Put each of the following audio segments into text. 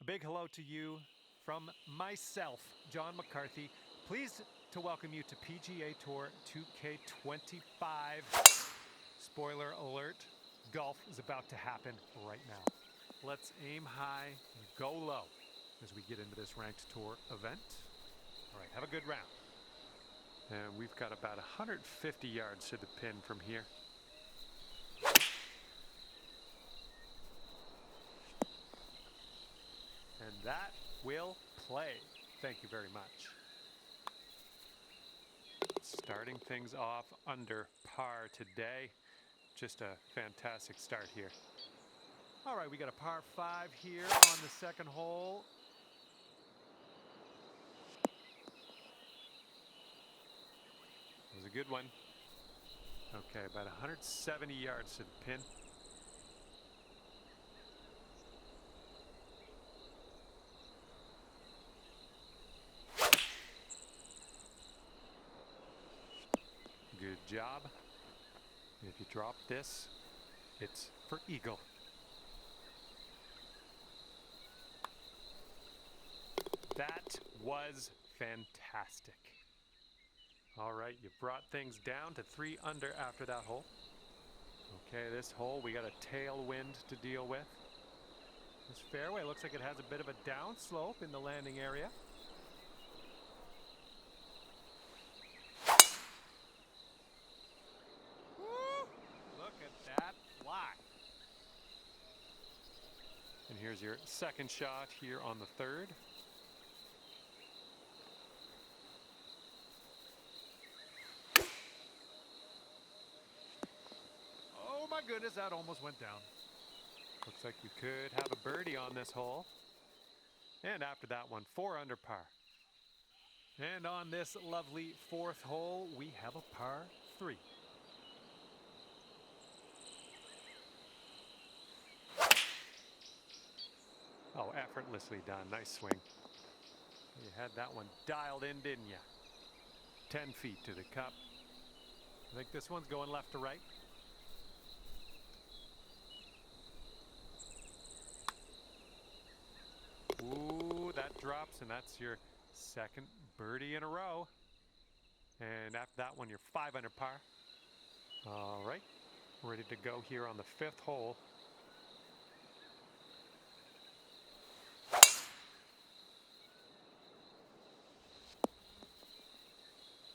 big hello to you from myself, John McCarthy. Pleased to welcome you to PGA Tour 2K25. Spoiler alert, golf is about to happen right now. Let's aim high and go low as we get into this ranked tour event. All right, have a good round. And we've got about 150 yards to the pin from here. And that will play. Thank you very much. Starting things off under par today. Just a fantastic start here. All right, we got a par 5 here on the second hole. It was a good one. Okay, about 170 yards to the pin. Good job. If you drop this, it's for eagle. That was fantastic. All right, you brought things down to 3 under after that hole. Okay, this hole, we got a tailwind to deal with. This fairway looks like it has a bit of a downslope in the landing area. And here's your second shot here on the third. Oh my goodness, that almost went down. Looks like you could have a birdie on this hole. And after that one, 4 under par. And on this lovely fourth hole, we have a par 3. Oh, effortlessly done. Nice swing. You had that one dialed in, didn't you? 10 feet to the cup. I think this one's going left to right. Ooh, that drops, and that's your second birdie in a row. And after that one, you're 5 under par. All right, ready to go here on the 5th hole.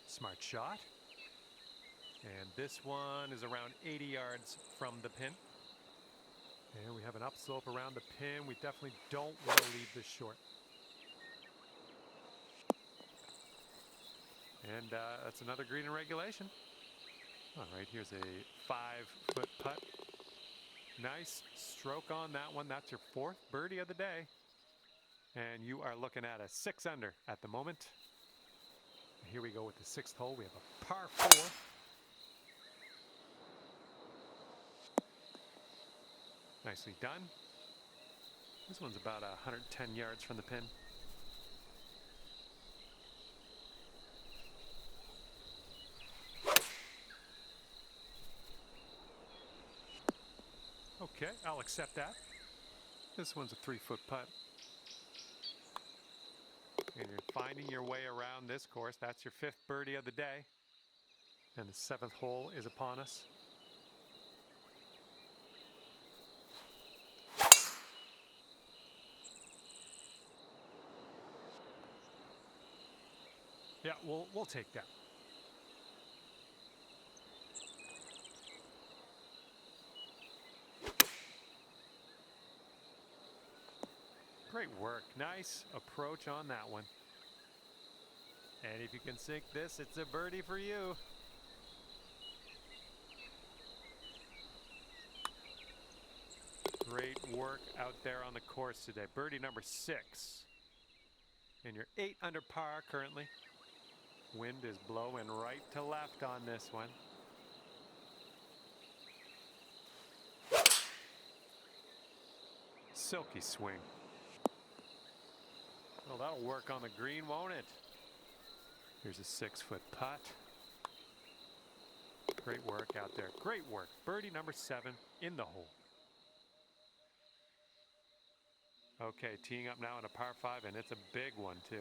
Smart shot. And this one is around 80 yards from the pin. And we have an upslope around the pin. We definitely don't want to leave this short. And that's another green in regulation. All right, here's a 5-foot putt. Nice stroke on that one. That's your 4th birdie of the day. And you are looking at a 6 under at the moment. Here we go with the 6th hole. We have a par 4. Nicely done. This one's about 110 yards from the pin. Okay, I'll accept that. This one's a 3-foot putt. And you're finding your way around this course. That's your 5th birdie of the day. And the 7th hole is upon us. Yeah, we'll take that. Great work. Nice approach on that one. And if you can sink this, it's a birdie for you. Great work out there on the course today. Birdie number 6. And you're 8 under par currently. Wind is blowing right to left on this one. Silky swing. Well, that'll work on the green, won't it? Here's a 6-foot putt. Great work out there. Great work. Birdie number 7 in the hole. Okay, teeing up now in a par 5, and it's a big one too.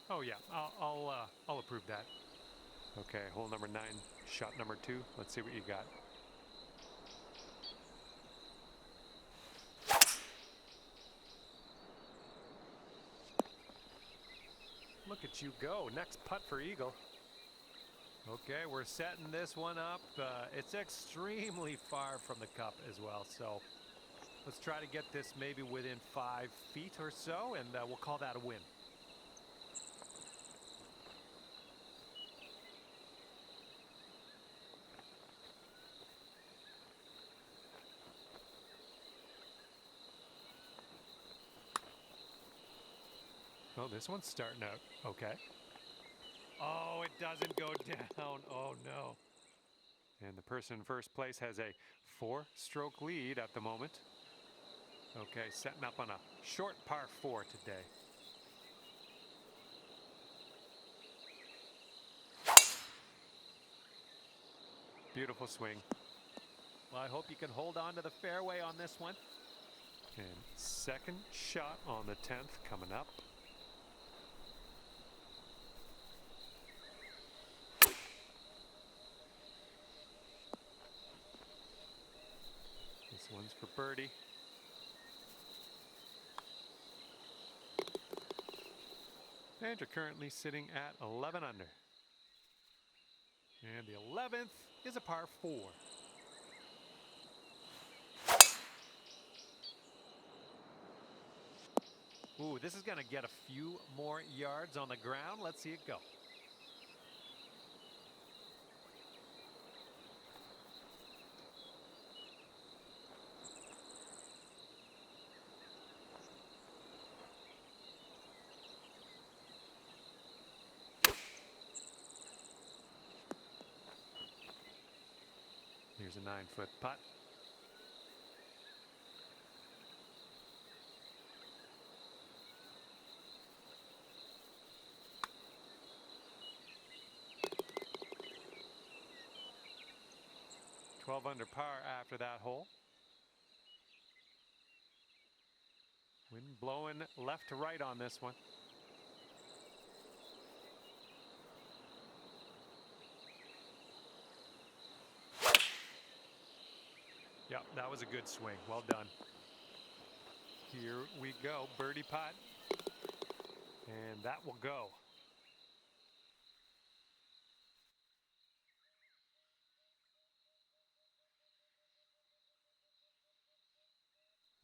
Oh yeah, I'll approve that. Okay, hole number 9, shot number 2. Let's see what you got. Look at you go. Next putt for eagle. Okay, we're setting this one up. It's extremely far from the cup as well, so let's try to get this maybe within 5 feet or so, and we'll call that a win. Oh, this one's starting out okay. Oh, it doesn't go down. Oh, no. And the person in first place has a 4-stroke lead at the moment. Okay, setting up on a short par 4 today. Beautiful swing. Well, I hope you can hold on to the fairway on this one. And second shot on the 10th coming up. This one's for birdie. And you're currently sitting at 11 under. And the 11th is a par 4. Ooh, this is going to get a few more yards on the ground. Let's see it go. Here's a 9-foot putt. $12 under par after that hole. Wind blowing left to right on this one. Yep, that was a good swing. Well done. Here we go. Birdie putt. And that will go.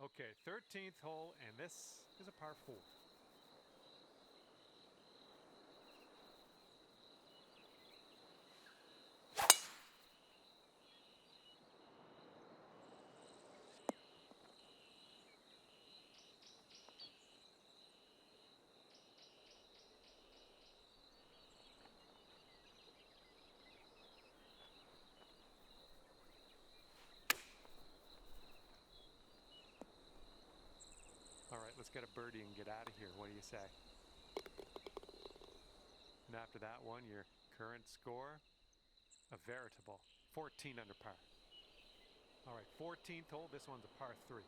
Okay, 13th hole, and this is a par 4. All right, let's get a birdie and get out of here. What do you say? And after that one, your current score, a veritable 14 under par. All right, 14th hole. This one's a par 3.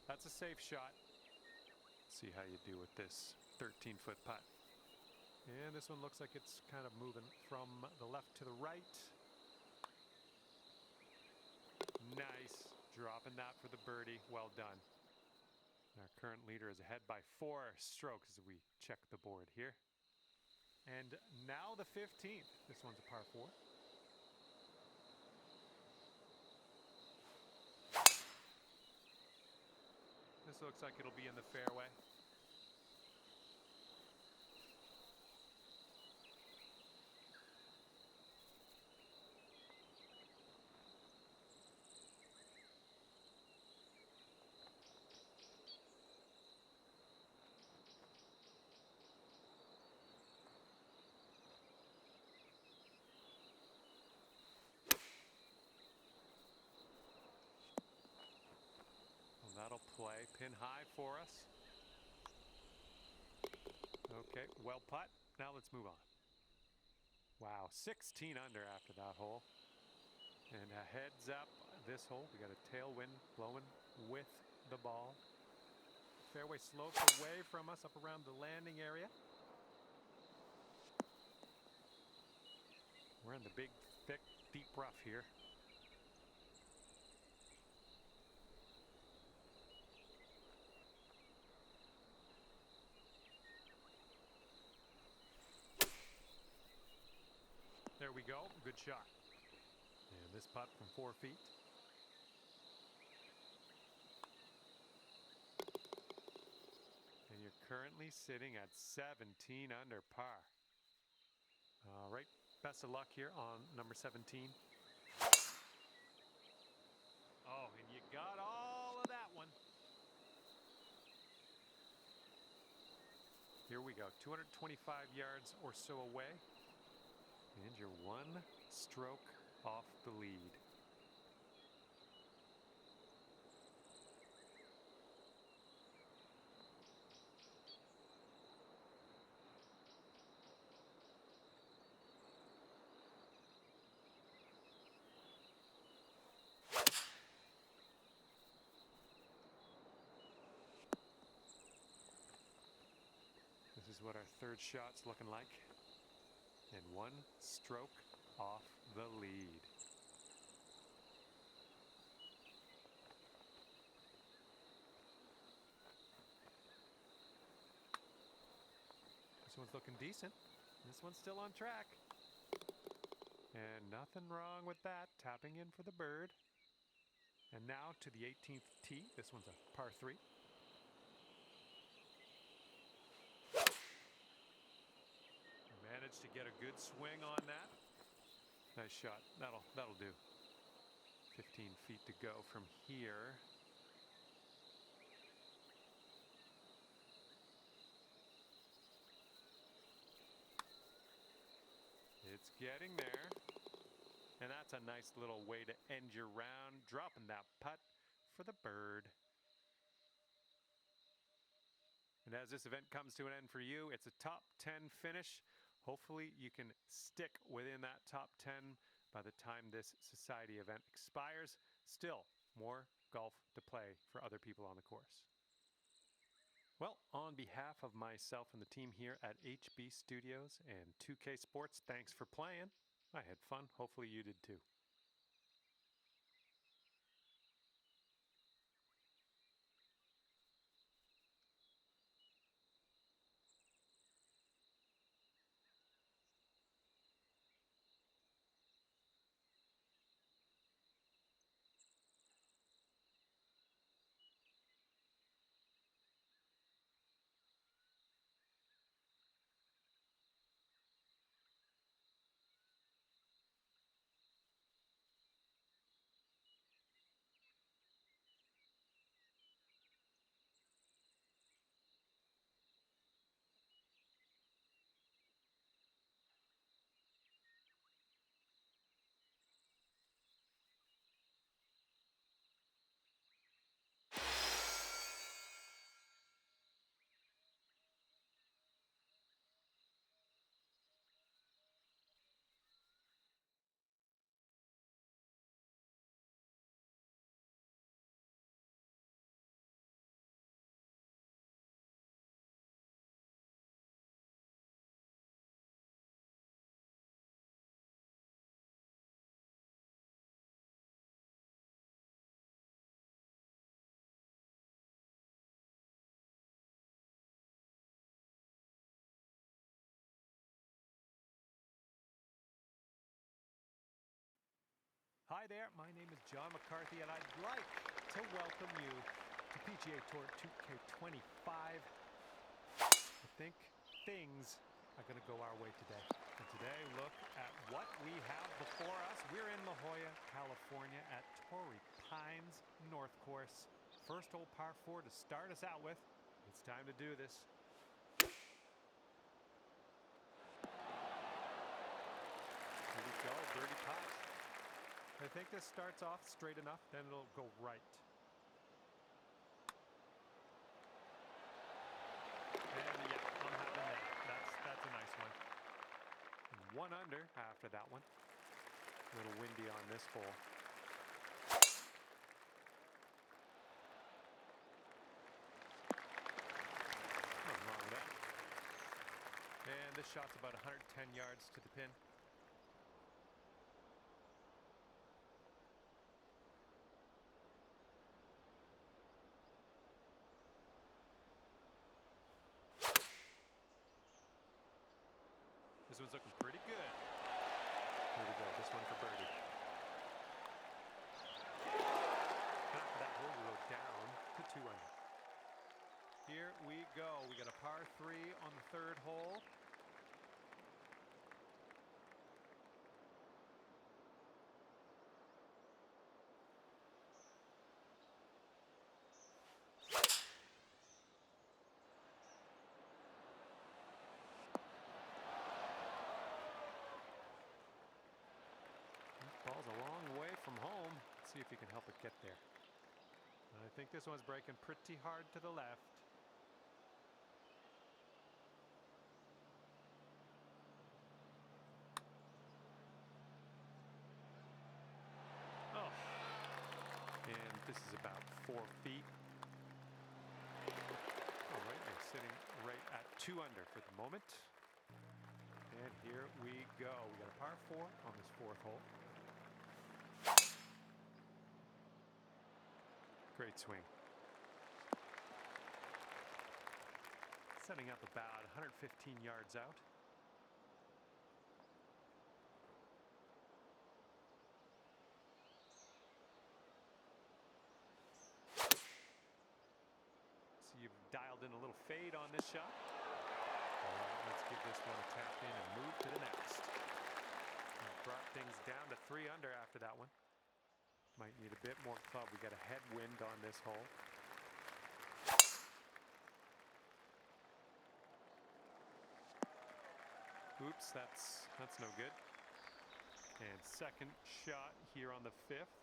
That's a safe shot. See how you do with this 13-foot putt. And this one looks like it's kind of moving from the left to the right. Nice. Dropping that for the birdie. Well done. Our current leader is ahead by 4 strokes as we check the board here. And now the 15th. This one's a par 4. This looks like it'll be in the fairway. That'll play pin high for us. Okay, well putt. Now let's move on. Wow, 16 under after that hole. And a heads up this hole. We got a tailwind blowing with the ball. Fairway slopes away from us up around the landing area. We're in the big, thick, deep rough here. There we go. Good shot. And this putt from 4 feet. And you're currently sitting at 17 under par. All right. Best of luck here on number 17. Oh, and you got all of that one. Here we go. 225 yards or so away. And you're 1 stroke off the lead. This is what our third shot's looking like. And 1 stroke off the lead. This one's looking decent. This one's still on track. And nothing wrong with that. Tapping in for the bird. And now to the 18th tee. This one's a par 3. Managed to get a good swing on that. Nice shot. That'll do. 15 feet to go from here. It's getting there. And that's a nice little way to end your round, dropping that putt for the bird. And as this event comes to an end for you, it's a top 10 finish. Hopefully you can stick within that top 10 by the time this society event expires. Still, more golf to play for other people on the course. Well, on behalf of myself and the team here at HB Studios and 2K Sports, thanks for playing. I had fun. Hopefully you did too. Hi there, my name is John McCarthy, and I'd like to welcome you to PGA Tour 2K25. I think things are going to go our way today. And today, look at what we have before us. We're in La Jolla, California at Torrey Pines North Course. First hole par 4 to start us out with. It's time to do this. Here we go, birdie putt. I think this starts off straight enough, then it'll go right. 1 under after that one. A little windy on this hole. Nothing wrong with that. And this shot's about 110 yards to the pin. This one's looking pretty good. Here we go, this one for birdie. After that hole, we'll go down to 2 under. Here we go. We got a par 3 on the 3rd hole. Ball's a long way from home. Let's see if he can help it get there. I think this one's breaking pretty hard to the left. Oh. And this is about 4 feet. All right, we're sitting right at 2 under for the moment. And here we go. We got a par 4 on this 4th hole. Great swing. Setting up about 115 yards out. So you've dialed in a little fade on this shot. All right, let's give this one a tap in and move to the next. We've brought things down to 3 under after that one. Might need a bit more club. We got a headwind on this hole. Oops, that's no good. And second shot here on the 5th.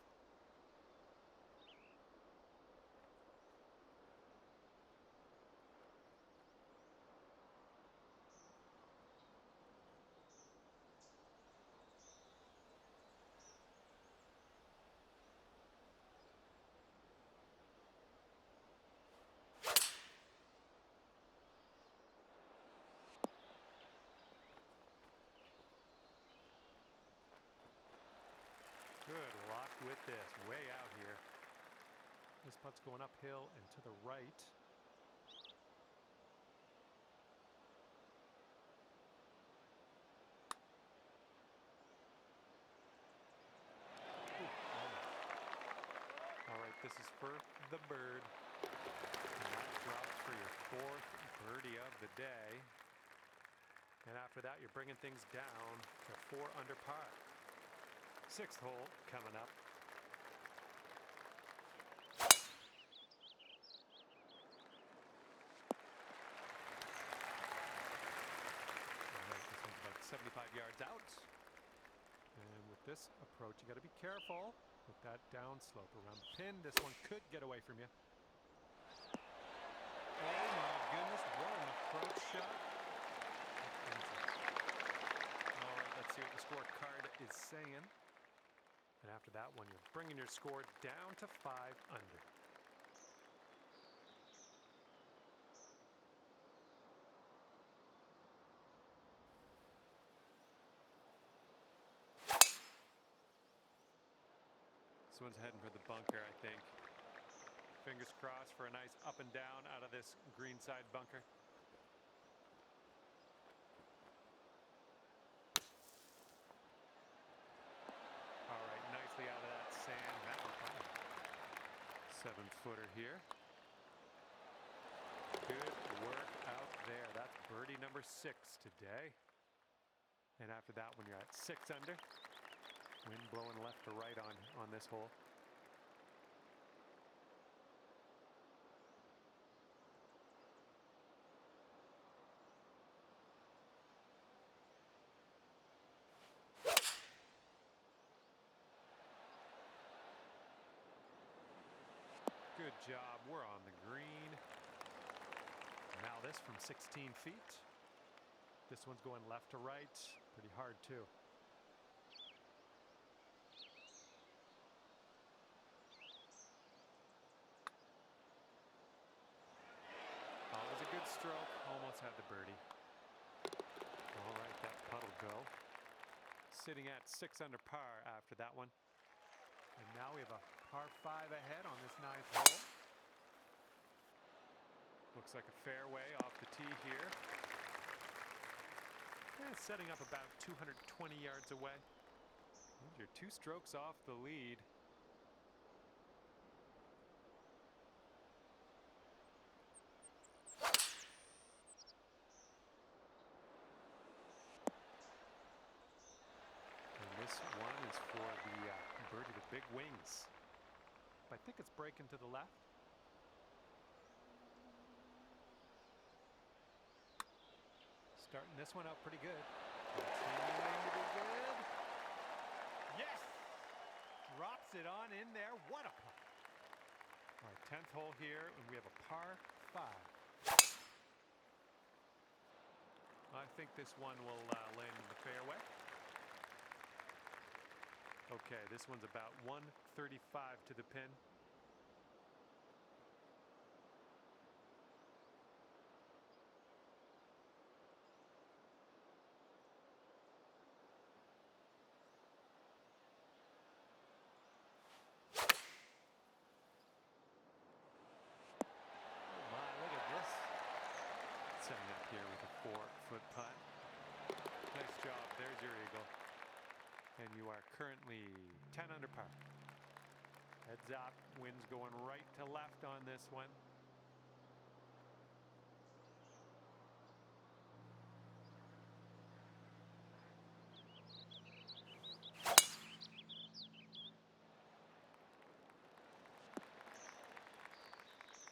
Good luck with this, way out here. This putt's going uphill and to the right. All right, this is for the bird. And that drops for your 4th birdie of the day. And after that, you're bringing things down to 4 under par. 6th hole coming up. All right, this one's about 75 yards out. And with this approach, you got to be careful with that downslope around the pin. This one could get away from you. Oh my goodness, what an approach shot. All right, let's see what the scorecard is saying. And after that one, you're bringing your score down to 5 under. This one's heading for the bunker, I think. Fingers crossed for a nice up and down out of this greenside bunker. All right, nicely out of that sand. That was fine. 7-footer here. Good work out there. That's birdie number 6 today. And after that one, you're at 6 under. Wind blowing left to right on this hole. Good job. We're on the green. Now this from 16 feet. This one's going left to right. Pretty hard too. Always a good stroke. Almost had the birdie. All right, that putt'll go. Sitting at 6 under par after that one. And now we have a par 5 ahead on this 9th hole. Looks like a fairway off the tee here. And setting up about 220 yards away. And you're 2 strokes off the lead. And this one is for the birdie with big wings. I think it's breaking to the left. Starting this one out pretty good. Continuing to be good. Yes! Drops it on in there. What a putt. All right, 10th hole here, and we have a par 5. I think this one will land in the fairway. Okay, this one's about 135 to the pin. Setting up here with a 4-foot putt. Nice job. There's your eagle. And you are currently 10 under par. Heads up. Wind's going right to left on this one.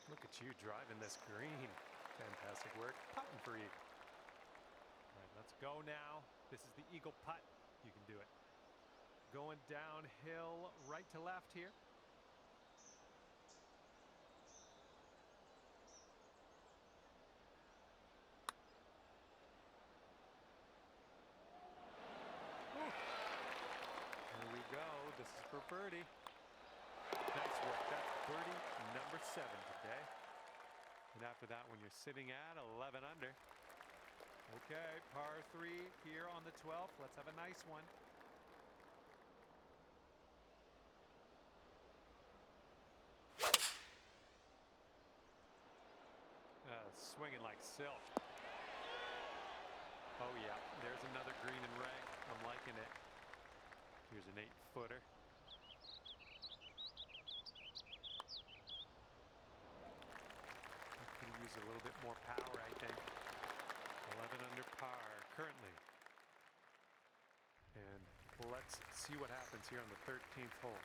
Look at you driving this green. Fantastic work. Putting for eagle. All right, let's go now. This is the eagle putt. You can do it. Going downhill right to left here. Whew. Here we go. This is for birdie. Nice work. That's birdie number 7 today. And after that one, you're sitting at 11 under. Okay, par 3 here on the 12th. Let's have a nice one. Swinging like silk. Oh yeah, there's another green and rag. I'm liking it. Here's an 8-footer. Use a little bit more power, I think. 11 under par currently. And let's see what happens here on the 13th hole.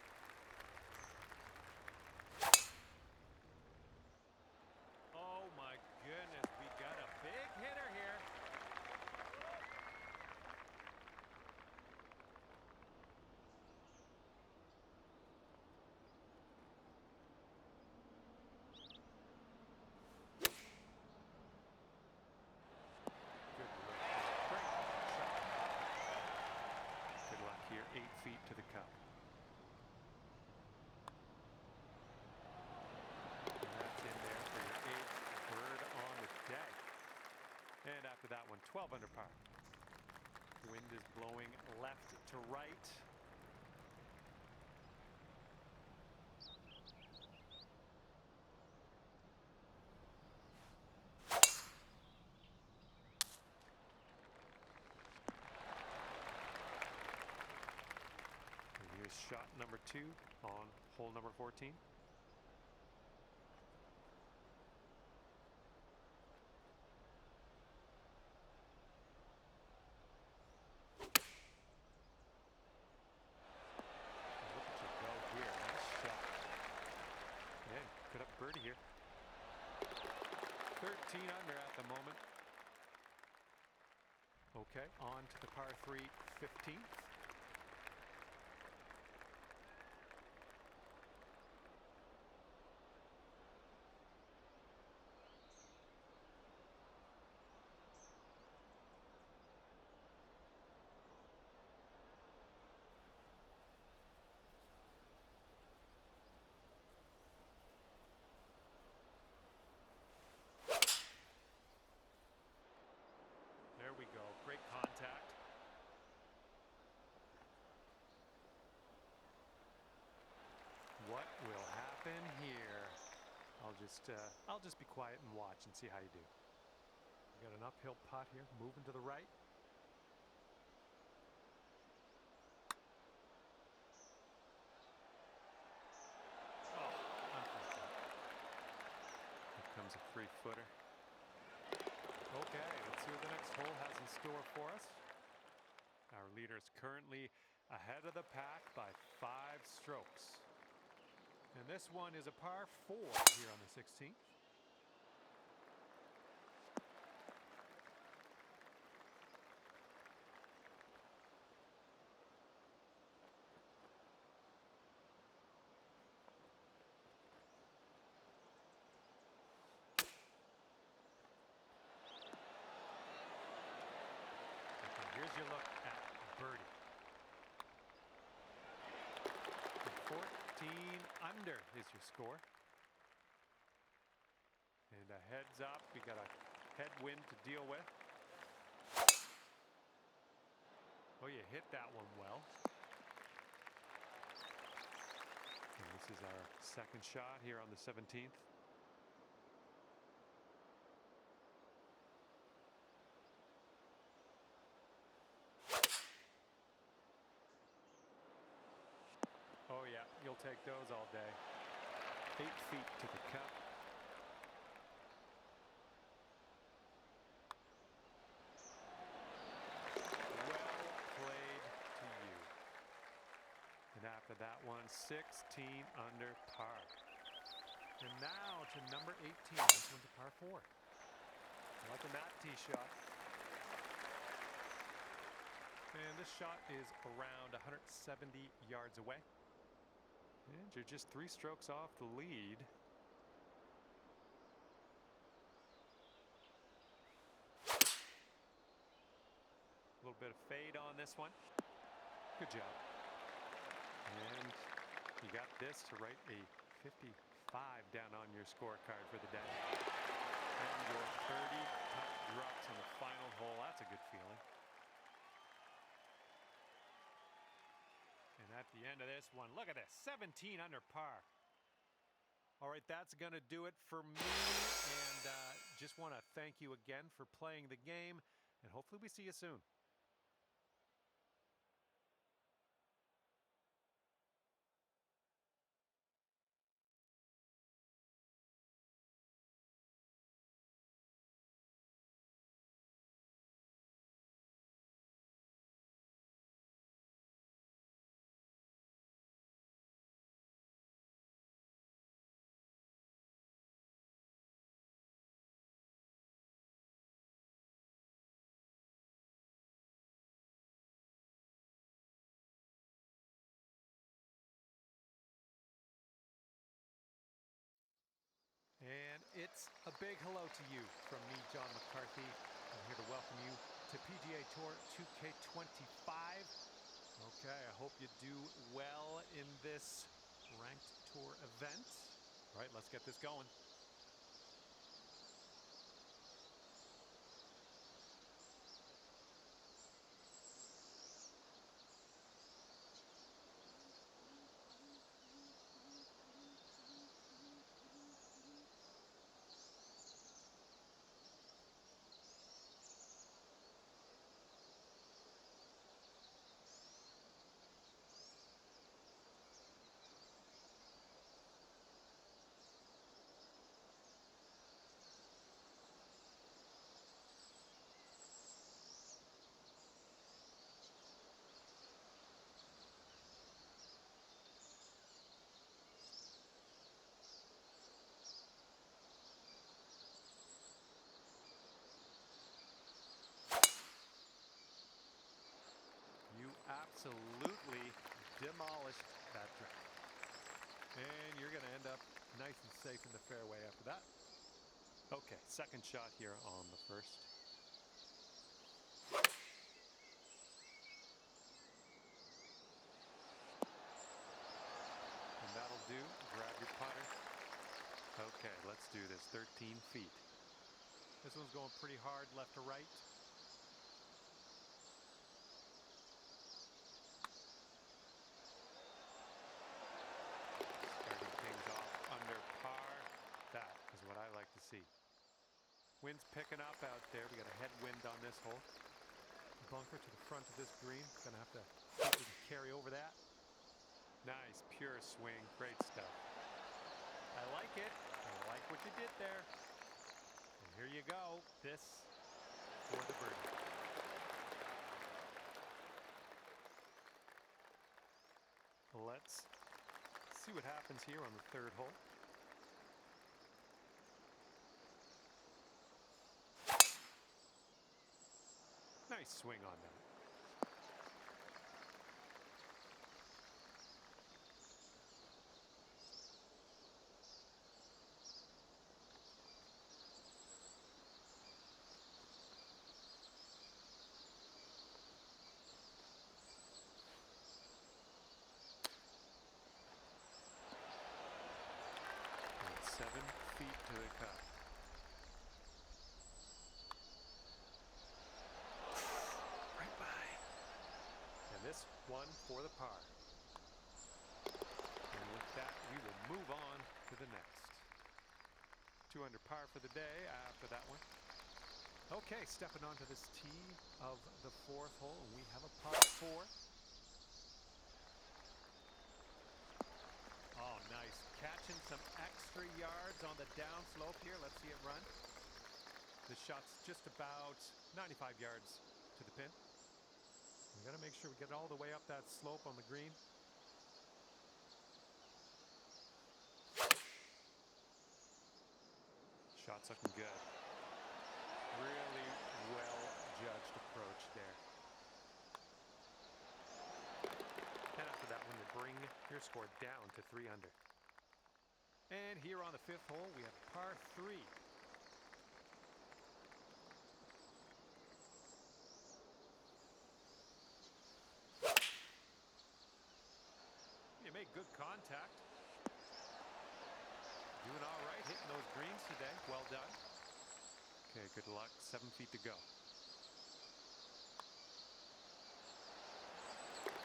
Oh my goodness, we got a big hitter here. Here, 8 feet to the cup. And that's in there for your 8th bird on the day. And after that one, 12 under par. The wind is blowing left to right. Shot number 2 on hole number 14. Look at you go here. Nice shot. Yeah, good up birdie here. 13 under at the moment. Okay, on to the par 3 15th. I'll just be quiet and watch and see how you do. You got an uphill putt here, moving to the right. Oh, unfortunate. Here comes a 3-footer. Okay, let's see what the next hole has in store for us. Our leader is currently ahead of the pack by 5 strokes. And this one is a par 4 here on the 16th. Okay, here's your look at birdie. 14 under is your score. And a heads up, we got a headwind to deal with. Oh, you hit that one well. And this is our second shot here on the 17th. Oh yeah, you'll take those all day. 8 feet to the cup. Well played to you. And after that one, 16 under par. And now to number 18. This one's a par 4. Liking that tee shot. And this shot is around 170 yards away. And you're just 3 strokes off the lead. A little bit of fade on this one. Good job. And you got this to write a 55 down on your scorecard for the day. And your 30 putt drops on the final hole. That's a good feeling. And at the end of this one, look at this, 17 under par. All right, that's going to do it for me. And just want to thank you again for playing the game. And hopefully we see you soon. And it's a big hello to you from me, John McCarthy. I'm here to welcome you to PGA Tour 2K25. Okay, I hope you do well in this ranked tour event. All right, let's get this going. You absolutely demolished that drive. And you're going to end up nice and safe in the fairway after that. Okay, second shot here on the first. And that'll do. Grab your putter. Okay, let's do this. 13 feet. This one's going pretty hard left to right. Starting things off under par. That see. Wind's picking up out there. We got a headwind on this hole. Bunker to the front of this green. Gonna have to see if we can carry over that. Nice, pure swing. Great stuff. I like it. I like what you did there. And here you go. This for the birdie. Let's see what happens here on the third hole. Nice swing on that. And 7 feet to the cup. This one for the par. And with that, we will move on to the next. 2 under par for the day after that one. Okay, stepping onto this tee of the 4th hole, and we have a par 4. Oh, nice. Catching some extra yards on the downslope here. Let's see it run. The shot's just about 95 yards to the pin. We got to make sure we get all the way up that slope on the green. Shot's looking good. Really well judged approach there. And after that one, you bring your score down to 3 under. And here on the 5th hole, we have par 3. You made good contact. Doing all right, hitting those greens today. Well done. Okay, good luck. 7 feet to go.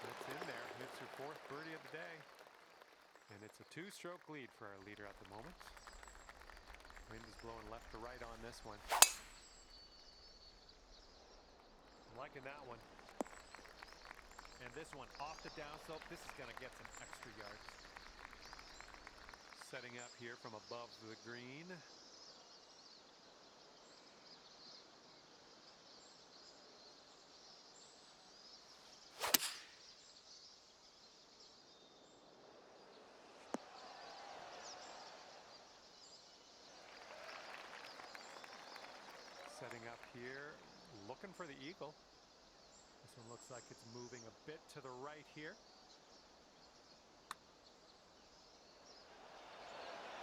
That's in there. It's your 4th birdie of the day. And it's a 2-stroke lead for our leader at the moment. Wind is blowing left to right on this one. I'm liking that one. And this one off the downslope, this is going to get some extra yards. Setting up here from above the green. Setting up here, looking for the eagle. This one looks like it's moving a bit to the right here.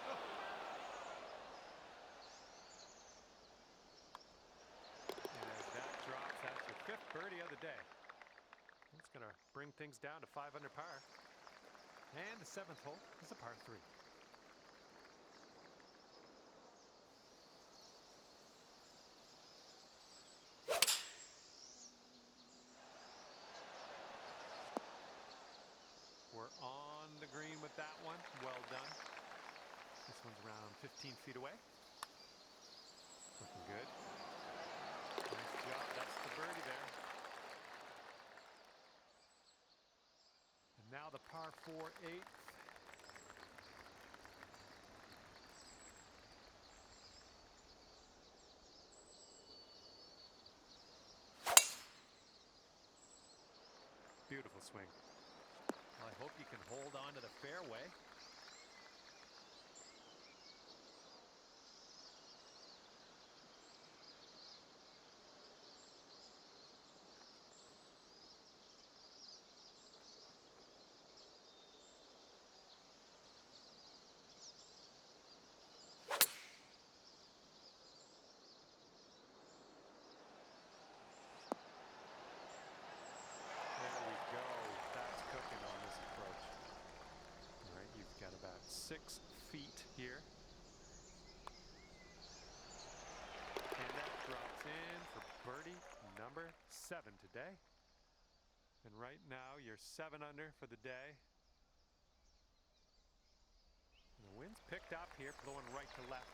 Oh. And as that drops, that's your 5th birdie of the day. It's going to bring things down to 5 under par. And the 7th hole is a par 3. We're on the green with that one. Well done. This one's around 15 feet away. Looking good. Nice job. That's the birdie there. And now the par 4 8th. Beautiful swing. Well, I hope you can hold on to the fairway. There we go. That's cooking on this approach. All right, you've got about 6 feet here. And that drops in for birdie number 7 today. And right now, you're 7 under for the day. And the wind's picked up here, blowing right to left.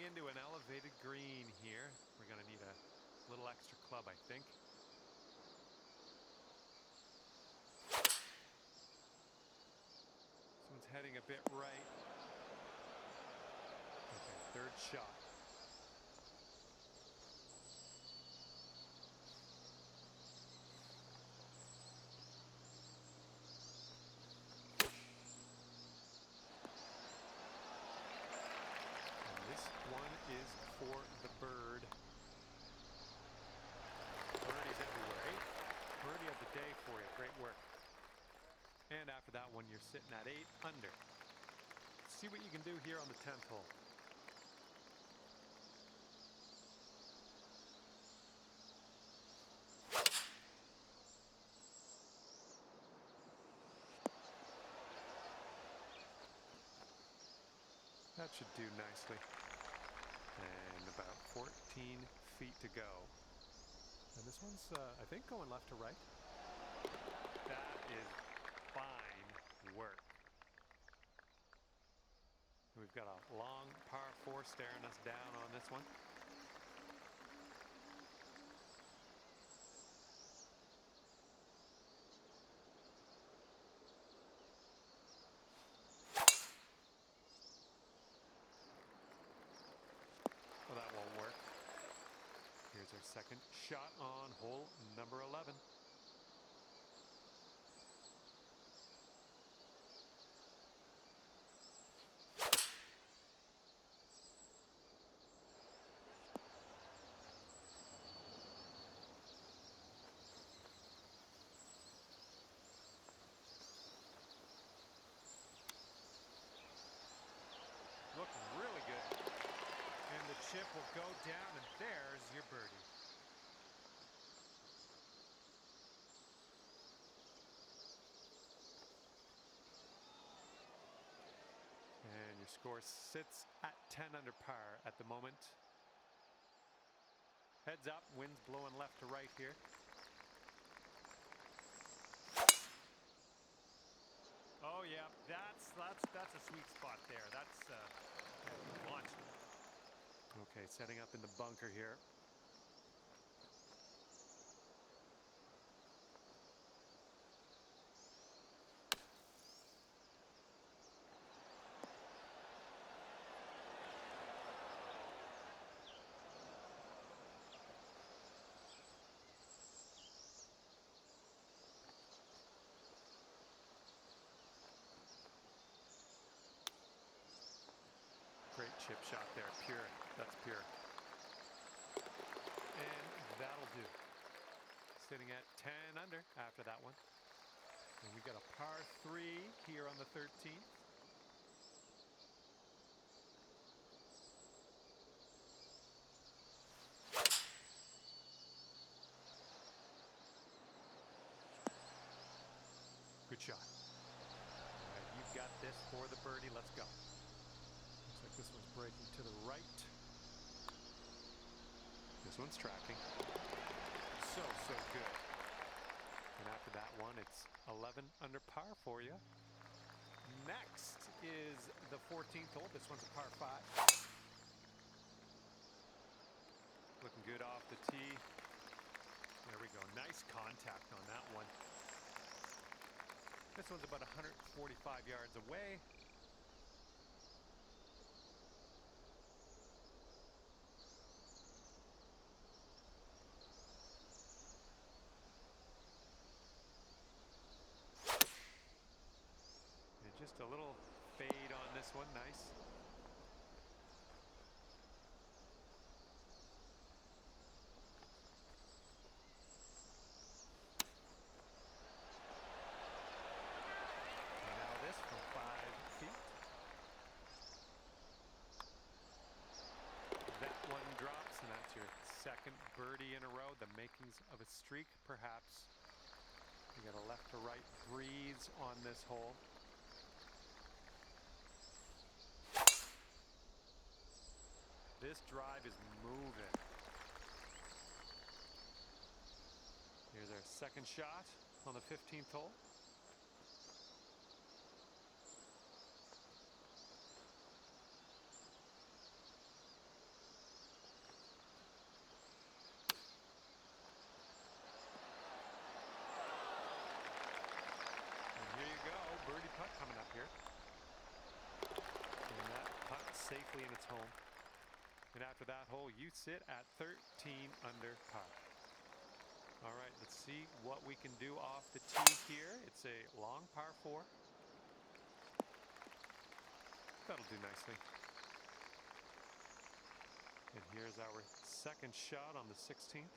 into an elevated green here. We're going to need a little extra club, I think. This one's heading a bit right. Okay, third shot. Is for the bird. Birdies everywhere. 8th birdie of the day for you. Great work. And after that one, you're sitting at 8 under. See what you can do here on the 10th hole. That should do nicely. And about 14 feet to go. And this one's, I think, going left to right. That is fine work. We've got a long par 4 staring us down on this one. Well, that won't work. Here's our second shot on hole number 11. Looking really good. And the chip will go down, and there's your birdie. And your score sits at 10 under par at the moment. Heads up, wind's blowing left to right here. Oh yeah, that's a sweet spot there. That's launching. Okay, setting up in the bunker here. Great chip shot there, pure. That's pure. And that'll do. Sitting at 10 under after that one. And we got a par 3 here on the 13th. Good shot. All right, you've got this for the birdie. Let's go. Looks like this one's breaking to the right. This one's tracking. So good. And after that one, it's 11 under par for you. Next is the 14th hole. This one's a par 5. Looking good off the tee. There we go. Nice contact on that one. This one's about 145 yards away. And just a little fade on this one. Nice. From 5 feet. That one drops, and that's your second birdie in a row. The makings of a streak, perhaps. You got a left to right breeze on this hole. This drive is moving. Here's our second shot on the 15th hole. it's home. And after that hole, you sit at 13 under par. All right, let's see what we can do off the tee here. It's a long par 4. That'll do nicely. And here's our second shot on the 16th.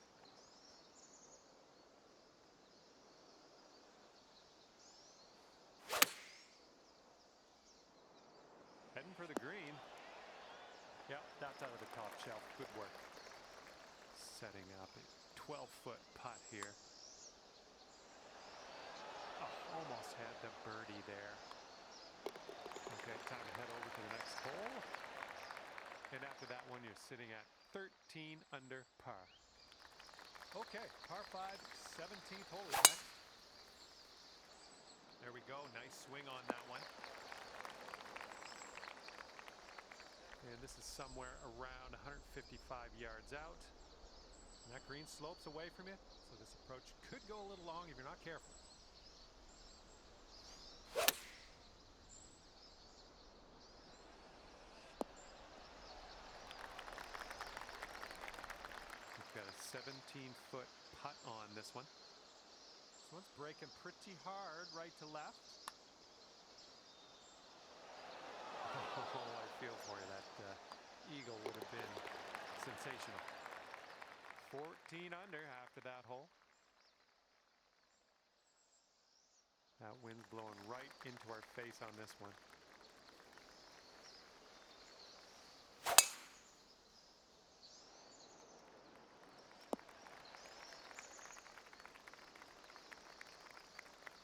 Heading for the green. Yep, that's out of the top shelf. Good work. Setting up a 12-foot putt here. Oh, almost had the birdie there. Okay, time to head over to the next hole. And after that one, you're sitting at 13 under par. Okay, par 5, 17th hole is next. There we go. Nice swing on that one. And this is somewhere around 155 yards out. And that green slopes away from you, so this approach could go a little long if you're not careful. We've got a 17-foot putt on this one. This one's breaking pretty hard right to left. Oh, I feel for you. That eagle would have been sensational. 14 under after that hole. That wind's blowing right into our face on this one.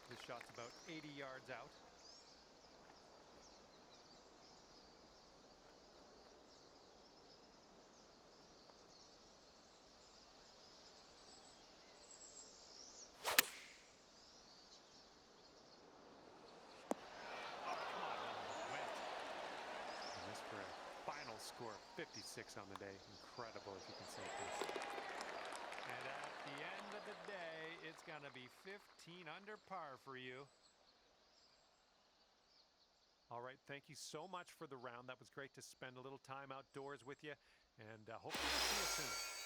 This shot's about 80 yards out. Score 56 on the day. Incredible if you can say this. And at the end of the day, it's going to be 15 under par for you. All right, thank you so much for the round. That was great to spend a little time outdoors with you, and hopefully we'll see you soon.